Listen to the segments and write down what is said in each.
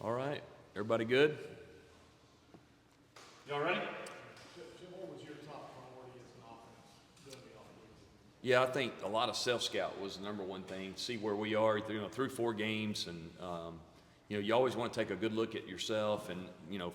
All right, everybody good? Y'all ready? What was your top priority as an offense during the offseason? Yeah, I think a lot of self-scout was the number one thing. See where we are, through 4 games, and you always want to take a good look at yourself, and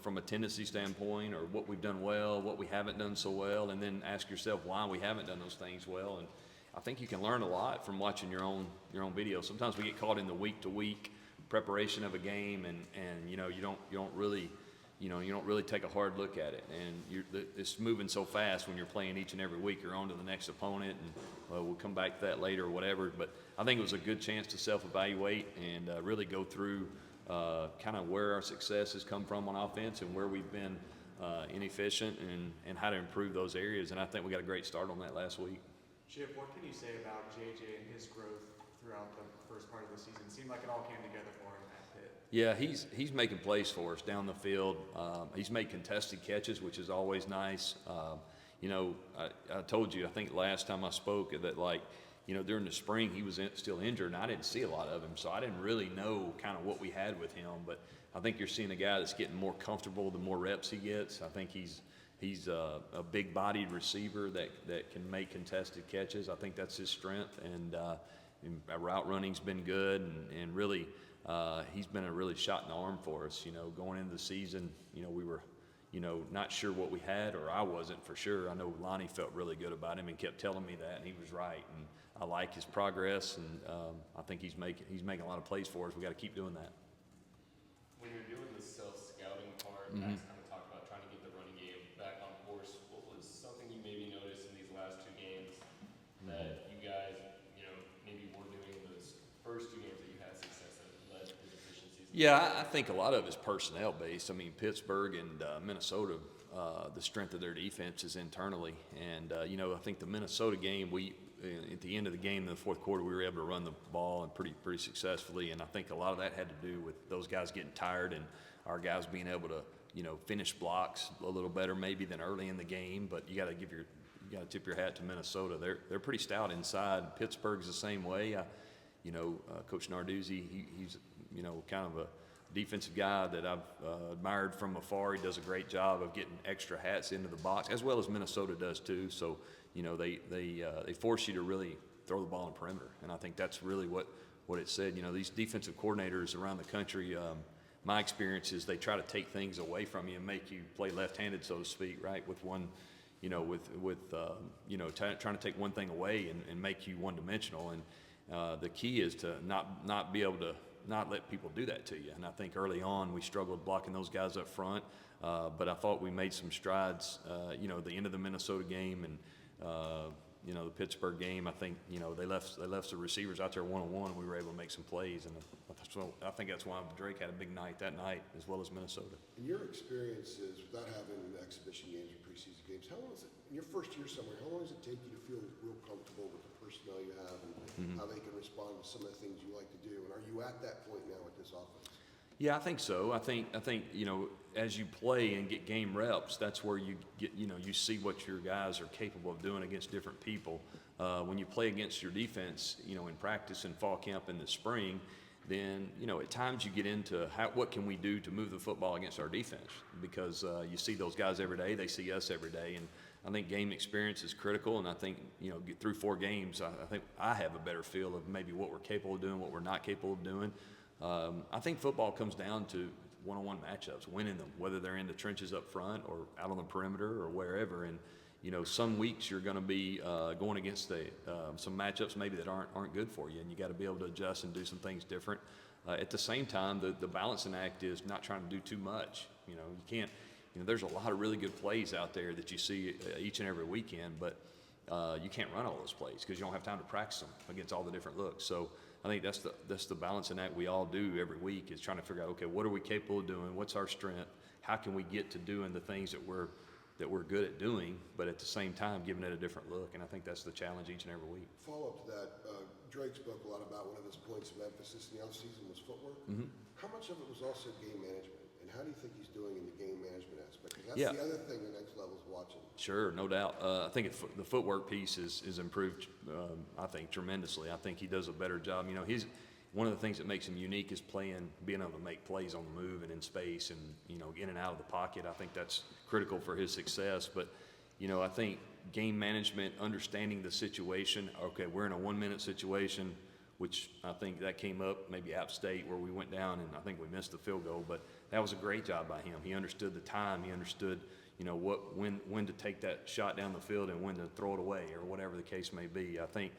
from a tendency standpoint, or what we've done well, what we haven't done so well, and then ask yourself why we haven't done those things well. And I think you can learn a lot from watching your own videos. Sometimes we get caught in the week-to-week preparation of a game, and you don't really take a hard look at it, and it's moving so fast when you're playing each and every week. You're on to the next opponent, and we'll come back to that later or whatever. But I think it was a good chance to self-evaluate and really go through kind of where our success has come from on offense and where we've been inefficient, and how to improve those areas. And I think we got a great start on that last week. Chip, what can you say about JJ and his growth throughout the first part of the season? It seemed like it all came together for him at Pitt. Yeah, he's making plays for us down the field. He's made contested catches, which is always nice. I told you, I think last time I spoke, that during the spring he was still injured, and I didn't see a lot of him, so I didn't really know kind of what we had with him. But I think you're seeing a guy that's getting more comfortable the more reps he gets. I think he's a big-bodied receiver that can make contested catches. I think that's his strength, and route running's been good, and really he's been a really shot in the arm for us. Going into the season, we were not sure what we had, or I wasn't for sure. I know Lonnie felt really good about him and kept telling me that, and he was right. And I like his progress, and I think he's making a lot of plays for us. We got to keep doing that. When you're doing the self-scouting part, Mm-hmm. Max kind of talked about trying to get the running game back on course. What was something you maybe noticed in these last 2 games that you guys, maybe were doing those first 2 games that you had success at that led to the deficiencies? Yeah, I think a lot of it is personnel based. I mean, Pittsburgh and Minnesota, the strength of their defense is internally, and I think the Minnesota game, at the end of the game in the fourth quarter, we were able to run the ball and pretty successfully, and I think a lot of that had to do with those guys getting tired and our guys being able to finish blocks a little better maybe than early in the game. But you got to tip your hat to Minnesota. They're pretty stout inside. Pittsburgh's the same way. Coach Narduzzi, he's kind of a defensive guy that I've admired from afar. He does a great job of getting extra hats into the box, as well as Minnesota does too. So they force you to really throw the ball in the perimeter, and I think that's really what it said. These defensive coordinators around the country, my experience is they try to take things away from you and make you play left-handed, so to speak, right? With one, trying to take one thing away and make you one-dimensional. And the key is to not be able to not let people do that to you. And I think early on we struggled blocking those guys up front, but I thought we made some strides. The end of the Minnesota game and the Pittsburgh game, I think they left the receivers out there one-on-one, and we were able to make some plays. And so I think that's why Drake had a big night that night, as well as Minnesota. In your experiences, without having exhibition games or preseason games, how long is it, in your first year somewhere, how long does it take you to feel real comfortable with the personnel you have and how they can respond to some of the things you like to do? And are you at that point now with this offense? Yeah, I think so. I think as you play and get game reps, that's where you get you see what your guys are capable of doing against different people. When you play against your defense, in practice and fall camp in the spring, then at times you get into what can we do to move the football against our defense, because you see those guys every day, they see us every day, and I think game experience is critical. And I think get through 4 games, I think I have a better feel of maybe what we're capable of doing, what we're not capable of doing. I think football comes down to one-on-one matchups, winning them, whether they're in the trenches up front or out on the perimeter or wherever. And some weeks you're going to be going against some matchups maybe that aren't good for you, and you got to be able to adjust and do some things different. At the same time, the balancing act is not trying to do too much. You can't. There's a lot of really good plays out there that you see each and every weekend, but you can't run all those plays because you don't have time to practice them against all the different looks. So I think that's the balancing act we all do every week, is trying to figure out, okay, what are we capable of doing? What's our strength? How can we get to doing the things that we're good at doing, but at the same time giving it a different look? And I think that's the challenge each and every week. Follow up to that, Drake spoke a lot about one of his points of emphasis in the offseason was footwork. Mm-hmm. How much of it was also game management, and how do you think he's doing in the game management aspect? Because that's Yeah. the other thing the next level's watching. Sure, no doubt. I think the footwork piece is improved, I think, tremendously. I think he does a better job. one of the things that makes him unique is being able to make plays on the move and in space and, in and out of the pocket. I think that's critical for his success. But, I think game management, understanding the situation. Okay, we're in a 1-minute situation, which I think that came up maybe App State where we went down and I think we missed the field goal, but that was a great job by him. He understood the time. He understood, when to take that shot down the field and when to throw it away or whatever the case may be. I think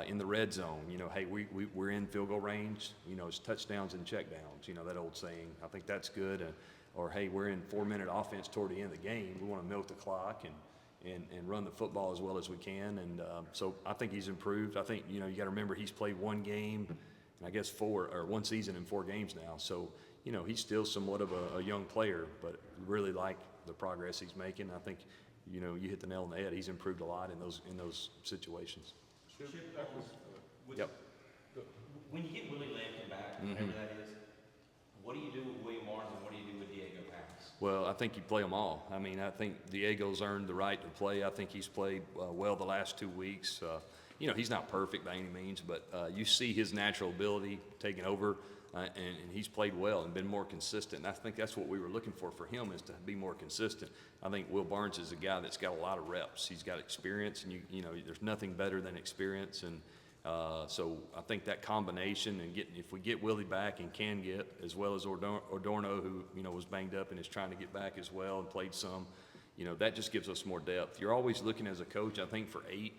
in the red zone, hey, we're in field goal range, it's touchdowns and checkdowns, that old saying. I think that's good. Or, hey, we're in 4-minute offense toward the end of the game. We want to milk the clock and run the football as well as we can. And so I think he's improved. I think, you got to remember he's played one game, and I guess one season in 4 games now. So, he's still somewhat of a young player, but really like the progress he's making. I think, you hit the nail on the head. He's improved a lot in those situations. Yep. When you get Willie Lampkin back, whenever that is, what do you do with William Barnes and what do you do with Diego Pass? Well, I think you play them all. I mean, I think Diego's earned the right to play. I think he's played well the last 2 weeks. He's not perfect by any means, but you see his natural ability taking over, and he's played well and been more consistent. And I think that's what we were looking for him, is to be more consistent. I think Will Barnes is a guy that's got a lot of reps. He's got experience, and there's nothing better than experience. And so I think that combination and if we get Willie back and can get, as well as Adorno, who was banged up and is trying to get back as well and played some, that just gives us more depth. You're always looking as a coach, I think, for 8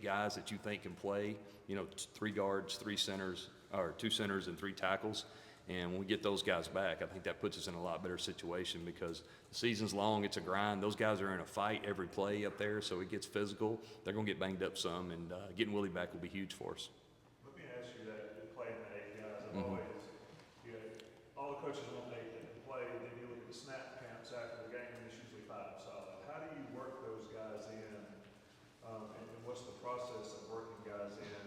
guys that you think can play. 3 guards, 3 centers, or 2 centers and 3 tackles. And when we get those guys back, I think that puts us in a lot better situation, because the season's long, it's a grind. Those guys are in a fight every play up there, so it gets physical. They're going to get banged up some, and getting Willie back will be huge for us. Let me ask you that, you're playing the 8 guys, I've always, all the coaches want 8 that can play, and then you look at the snap counts after the game, and it's usually 5 solid. How do you work those guys in, and what's the process of working guys in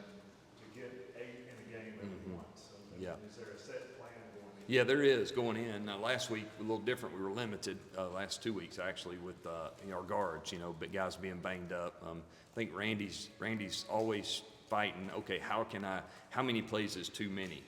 to get 8 in a game at once? Yeah. Is there a set plan going in? Yeah, there is going in. Now, last week, a little different. We were limited, last 2 weeks, actually, with our guards, but guys being banged up. I think Randy's always fighting, okay, how many plays is too many?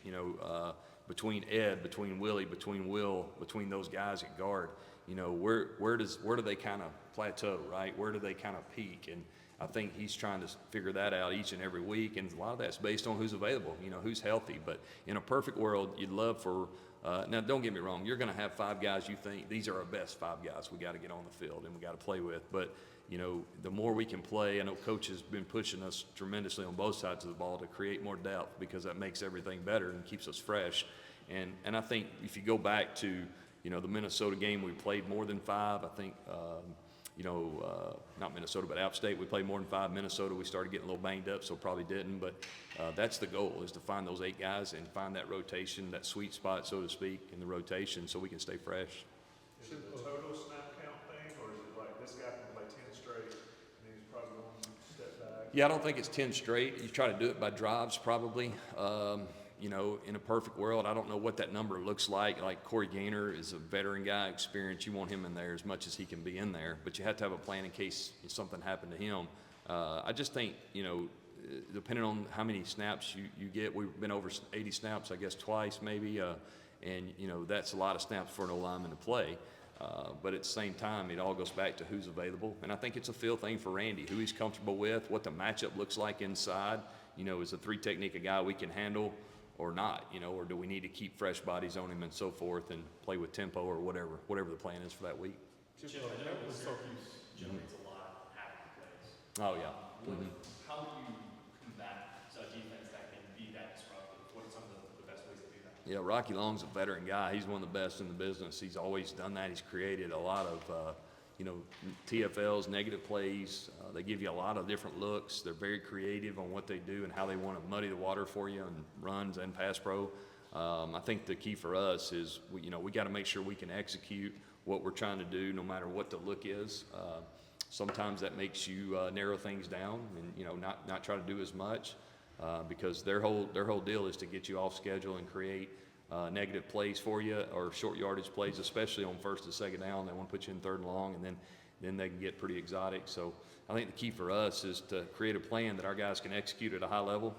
Between Ed, between Willie, between Will, between those guys at guard, where do they kind of plateau, right? Where do they kind of peak? And I think he's trying to figure that out each and every week, and a lot of that's based on who's available, who's healthy. But in a perfect world, you'd love for now, don't get me wrong, you're going to have 5 guys you think these are our best 5 guys we got to get on the field and we got to play with. But the more we can play, I know Coach has been pushing us tremendously on both sides of the ball to create more depth, because that makes everything better and keeps us fresh. And I think if you go back to the Minnesota game, we played more than 5. I think. Not Minnesota, but App State, we played more than 5. Minnesota, we started getting a little banged up, so probably didn't. But that's the goal, is to find those 8 guys and find that rotation, that sweet spot, so to speak, in the rotation, so we can stay fresh. Is it a total snap count thing, or is it like this guy can play 10 straight and he's probably going to step back? Yeah, I don't think it's 10 straight. You try to do it by drives, probably. In a perfect world, I don't know what that number looks like. Like Corey Gaynor is a veteran guy, experience. You want him in there as much as he can be in there, but you have to have a plan in case something happened to him. I just think, depending on how many snaps you get, we've been over 80 snaps, I guess, twice maybe, and that's a lot of snaps for an O-lineman to play. But at the same time, it all goes back to who's available, and I think it's a feel thing for Randy, who he's comfortable with, what the matchup looks like inside. Is a 3 technique a guy we can handle or not, or do we need to keep fresh bodies on him and so forth and play with tempo or whatever the plan is for that week. Chip, I know Syracuse generates a lot after plays. Oh, yeah. How do you combat a defense that can be that disruptive? What are some of the best ways to do that? Yeah, Rocky Long's a veteran guy. He's one of the best in the business. He's always done that. He's created a lot of, TFLs, negative plays. They give you a lot of different looks. They're very creative on what they do and how they want to muddy the water for you and runs and pass pro. I think the key for us is, we got to make sure we can execute what we're trying to do no matter what the look is. Sometimes that makes you narrow things down and, not try to do as much because their whole deal is to get you off schedule and create negative plays for you, or short yardage plays, especially on 1st and 2nd down. They want to put you in 3rd and long, and then they can get pretty exotic. So I think the key for us is to create a plan that our guys can execute at a high level,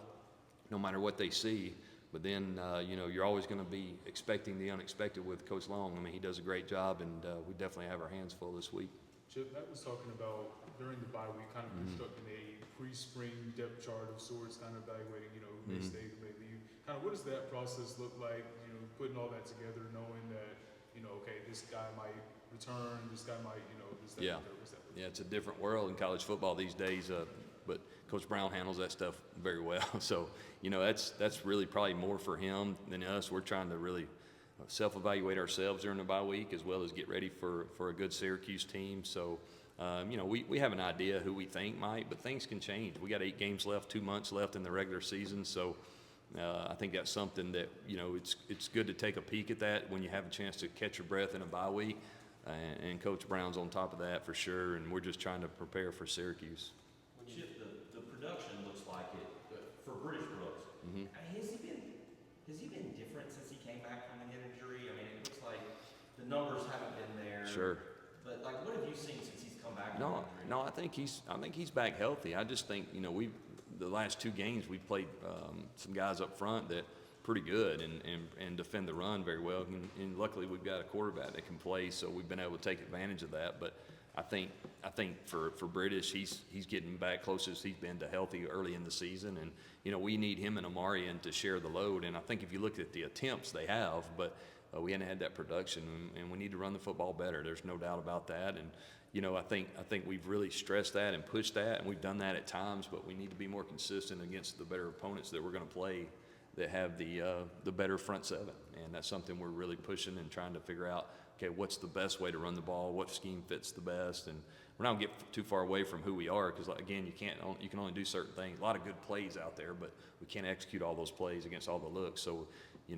no matter what they see. But then, you're always going to be expecting the unexpected with Coach Long. I mean, he does a great job, and we definitely have our hands full this week. Chip, Matt was talking about during the bye week, kind of constructing a pre-spring depth chart of sorts, kind of evaluating, who may stay, who may leave. Kind of what does that process look like, putting all that together, knowing that, okay, this guy might return, this guy might, this, that, Yeah. that, this, that. Yeah, it's a different world in college football these days, but Coach Brown handles that stuff very well. So, that's really probably more for him than us. We're trying to really self-evaluate ourselves during the bye week as well as get ready for a good Syracuse team. So, we have an idea who we think might, but things can change. We got 8 games left, 2 months left in the regular season. So, I think that's something that, it's good to take a peek at that when you have a chance to catch your breath in a bye week. And Coach Brown's on top of that for sure, and we're just trying to prepare for Syracuse. Chip, the production looks like it for British Brooks. I mean, has he been different since he came back from the hip injury? I mean, it looks like the numbers haven't been there. Sure. But what have you seen since he's come back? No, I think he's back healthy. I just think the last 2 games we played some guys up front that pretty good and defend the run very well. And luckily we've got a quarterback that can play, so we've been able to take advantage of that. But I think for British, he's getting back closest he's been to healthy early in the season, and we need him and Amarian to share the load. And I think if you look at the attempts they have, but we hadn't had that production, and we need to run the football better. There's no doubt about that. And I think we've really stressed that and pushed that, and we've done that at times. But we need to be more consistent against the better opponents that we're going to play that have the better front seven, and that's something we're really pushing and trying to figure out. Okay, what's the best way to run the ball? What scheme fits the best? And we're not gonna get too far away from who we are, because again, you can only do certain things. A lot of good plays out there, but we can't execute all those plays against all the looks. So,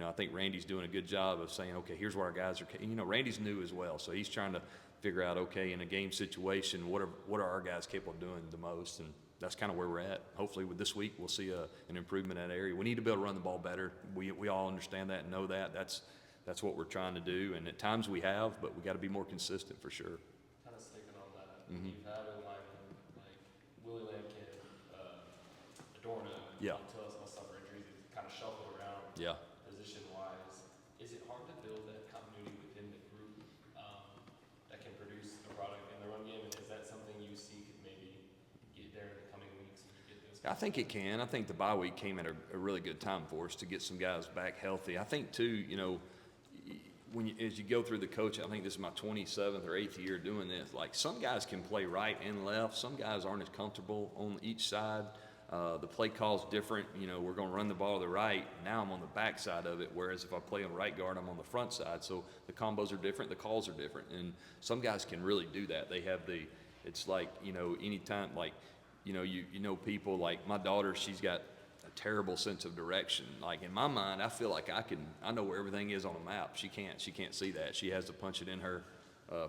I think Randy's doing a good job of saying, okay, here's where our guys are. Randy's new as well, so he's trying to figure out, okay, in a game situation, what are our guys capable of doing the most? And that's kind of where we're at. Hopefully with this week, we'll see an improvement in that area. We need to be able to run the ball better. We all understand that and know that. That's what we're trying to do, and at times we have, but we got to be more consistent for sure. Kind of sticking on that. You've had a lineman like Willie Lampkin, Adorno, Yeah. until us suffer injuries, it's kind of shuffled around Yeah. position-wise. Is it hard to build that continuity within the group that can produce a product in the run game? And is that something you see could maybe get there in the coming weeks when you get those? I think it can. I think the bye week came at a really good time for us to get some guys back healthy. I think too, as you go through the coach, I think this is my 27th or 8th year doing this. Like, some guys can play right and left. Some guys aren't as comfortable on each side. The play call's different. We're going to run the ball to the right. Now I'm on the back side of it, whereas if I play on right guard, I'm on the front side. So the combos are different. The calls are different. And some guys can really do that. They have it's like, anytime, like, people like my daughter, she's got a terrible sense of direction. Like, in my mind, I feel like I know where everything is on a map. She can't see that. She has to punch it in her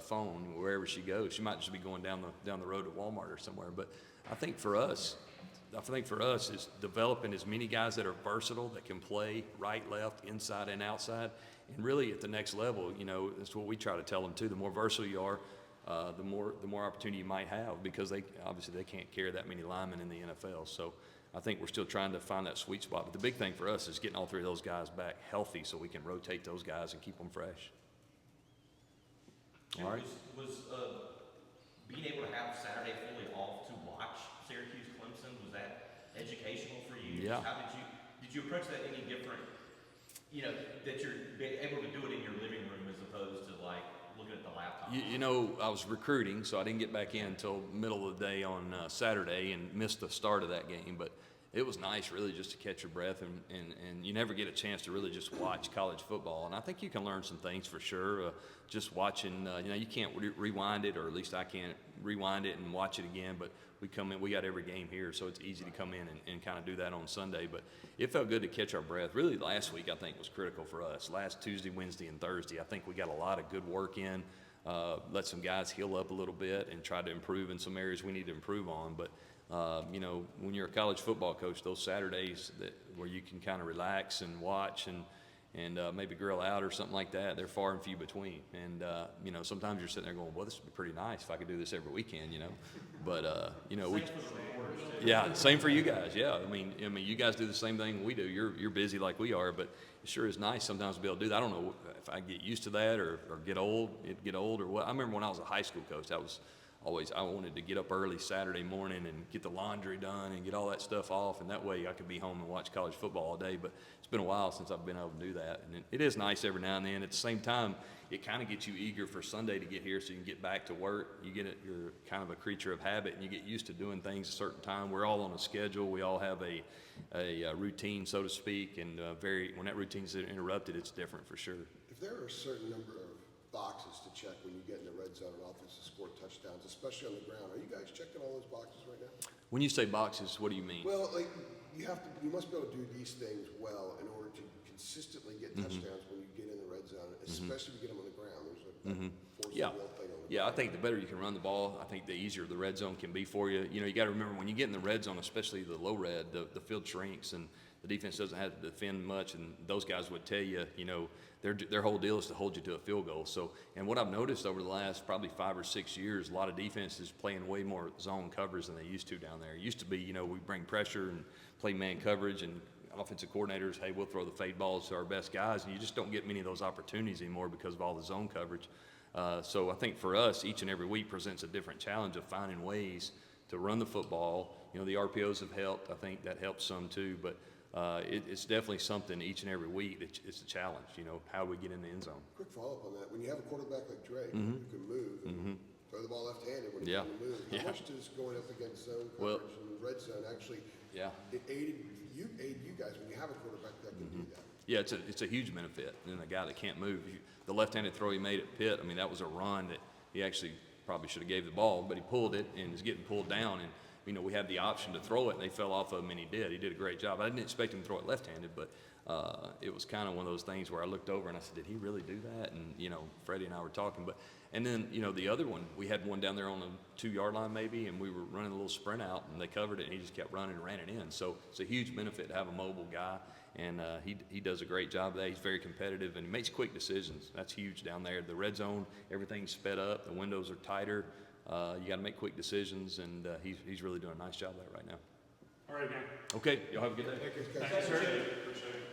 phone wherever she goes. She might just be going down the road to Walmart or somewhere. But I think for us is developing as many guys that are versatile, that can play right, left, inside, and outside. And really at the next level, that's what we try to tell them too. The more versatile you are, the more opportunity you might have, because they can't carry that many linemen in the NFL. So I think we're still trying to find that sweet spot. But the big thing for us is getting all 3 of those guys back healthy so we can rotate those guys and keep them fresh. All right. Was being able to have Saturday fully off to watch Syracuse Clemson, was that educational for you? Yeah. How did you approach that any different? That you're able to do it in your living room as opposed to like looking at the laptop. I was recruiting, so I didn't get back in until middle of the day on Saturday and missed the start of that game. But it was nice, really, just to catch your breath, and you never get a chance to really just watch college football. And I think you can learn some things for sure. Just watching, you can't rewind it, or at least I can't rewind it and watch it again. But we come in, we got every game here, so it's easy to come in and kind of do that on Sunday. But it felt good to catch our breath. Really, last week I think was critical for us. Last Tuesday, Wednesday, and Thursday, I think we got a lot of good work in. Let some guys heal up a little bit and try to improve in some areas we need to improve on. But when you're a college football coach, those Saturdays where you can kind of relax and watch and maybe grill out or something like that, they're far and few between. And sometimes you're sitting there going, well, this would be pretty nice if I could do this every weekend, But Same for the reporters. Yeah, same for you guys. Yeah, I mean, you guys do the same thing we do. You're busy like we are, but it sure is nice sometimes to be able to do that. I don't know if I get used to that or get old or what. I remember when I was a high school coach, that was always, I wanted to get up early Saturday morning and get the laundry done and get all that stuff off, and that way I could be home and watch college football all day. But it's been a while since I've been able to do that, and it is nice every now and then. At the same time, it kind of gets you eager for Sunday to get here so you can get back to work. You're kind of a creature of habit, and you get used to doing things a certain time. We're all on a schedule. We all have a routine, so to speak, and when that routine's interrupted, it's different for sure. If there are a certain number of boxes to check when you get in the red zone and offense to score touchdowns, especially on the ground, are you guys checking all those boxes right now? When you say boxes, what do you mean? Well, like you must be able to do these things well in order to consistently get touchdowns when you get in the red zone, especially if you get them on the ground. There's a force Yeah. of will thing on the Yeah, I ground. think the better you can run the ball, I think the easier the red zone can be for you. You know, you got to remember when you get in the red zone, especially the low red, the field shrinks and the defense doesn't have to defend much. And those guys would tell you, you know, their whole deal is to hold you to a field goal. So, and what I've noticed over the last probably 5 or 6 years, a lot of defenses playing way more zone coverage than they used to down there. It used to be, you know, we bring pressure and play man coverage, and offensive coordinators, hey, we'll throw the fade balls to our best guys, and you just don't get many of those opportunities anymore because of all the zone coverage. So I think for us, each and every week presents a different challenge of finding ways to run the football. You know, the RPOs have helped. I think that helps some too, but it's definitely something each and every week. It's a challenge, you know, how we get in the end zone. Quick follow-up on that. When you have a quarterback like Dre, who can move and throw the ball left-handed when he can move, how much does going up against zone coverage and red zone actually it aid you guys when you have a quarterback that can do that? Yeah, it's a huge benefit. And a guy that can't move, the left-handed throw he made at Pitt, I mean, that was a run that he actually probably should have gave the ball, but he pulled it and is getting pulled down. And you know, we had the option to throw it, and they fell off of him, and he did. He did a great job. I didn't expect him to throw it left-handed, but it was kind of one of those things where I looked over and I said, did he really do that? And, you know, Freddie and I were talking. And then, you know, the other one, we had one down there on the 2-yard line maybe, and we were running a little sprint out, and they covered it, and he just kept running and ran it in. So it's a huge benefit to have a mobile guy, and he does a great job of that. He's very competitive, and he makes quick decisions. That's huge down there. The red zone, everything's sped up. The windows are tighter. You got to make quick decisions, and he's really doing a nice job of that right now. All right, man. Okay, y'all have a good day. Thanks, sir. Appreciate it.